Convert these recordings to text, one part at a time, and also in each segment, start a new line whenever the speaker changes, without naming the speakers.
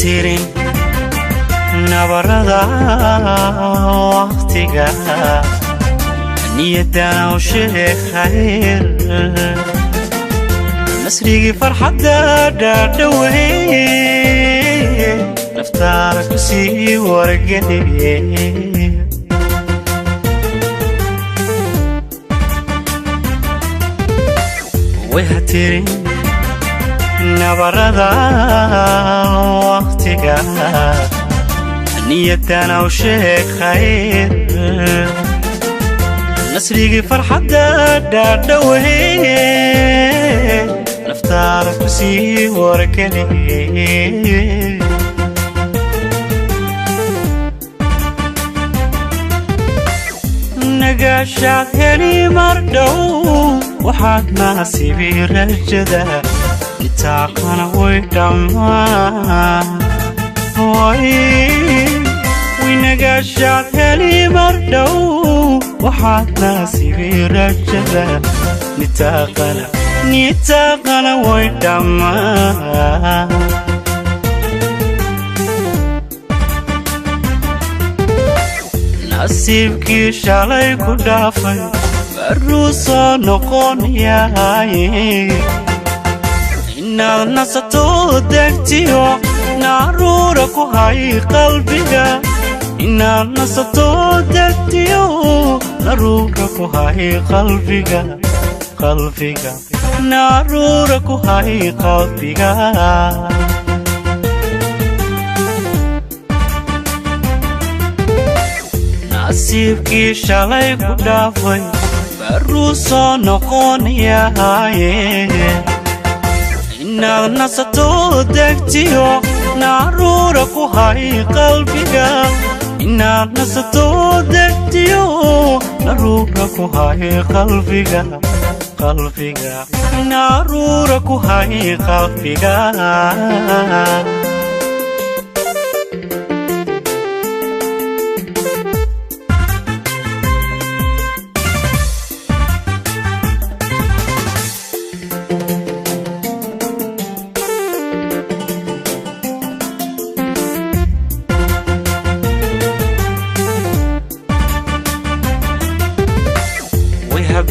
tirin nabarada waqtiga niyadana u sheeg khayr nasrigi farxadda dhaadhawey naftaada ku sii wargeliye way tirin nabarada waqtiga niyadana u sheeg khayr nasrigi farxadda dhaadhawey naftaada ku sii wargeliye nagaashaad heli mardhow waxaad naasibi rajada nitaaqana way dhammaan way nagaashaad heli mardhow waxaad naasibi rajada nitaaqana way dhammaan nasiibkii shalay ku dhaafay baruu soo noqonayaye inaad nasato degtiyo naruura ku hay qalbiga inaad nasato degtiyo naruura ku hay qalbiga naruura ku hay qalbiga nasiibkii shalay ku dhaafay baruu soo noqonayaye inaad nasato degtiyo naruura ku hay qalbiga inaad nasato degtiyo naruura ku hay qalbiga naruura ku hay qalbiga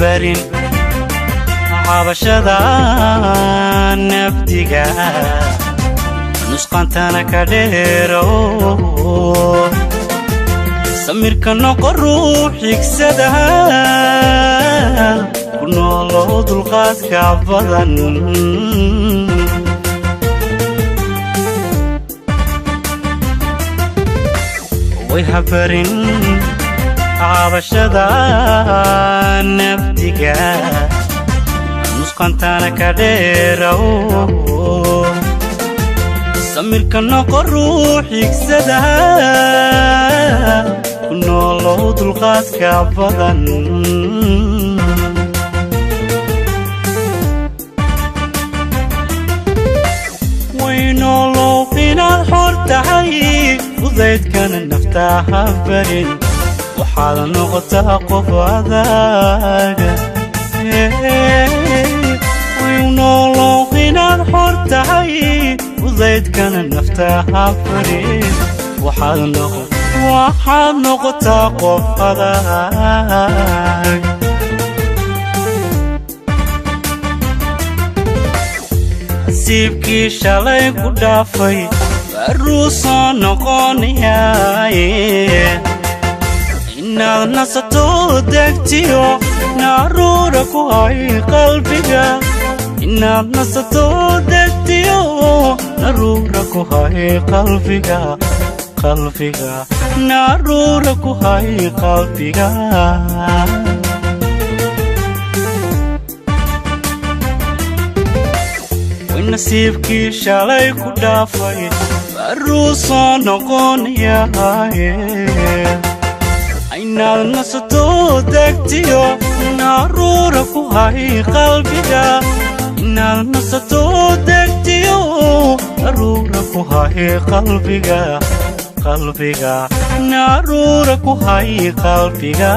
barin cabashada naftiga nusqantana ka dheero samirka noqo ruux xigsada ku nooloo dulqaadka badan way habarin cabashada naftiga nusqantana ka dheero samirka noqo ruux xigsada ku nooloo dulqaadka badan way noolow inaad xor tahay fudaydkana naftaha barin waxaad noqotaa qof adaaga way noolow inaad xor tahay fudaydkana naftaha barin waxaad noqotaa qof adaag nasiibkii shalay ku dhaafay baruu soo noqonayaye inaad nasato degtiyo naruura ku hay qalbiga inaad nasato degtiyo naruura ku hay qalbiga naruura ku hay qalbiga way nasiibkii shalay ku dhaafay baruu soo noqonayaye inaad nasato degtiyo naruura ku hay qalbiga inaad nasato degtiyo naruura ku hay qalbiga naruura ku hay qalbiga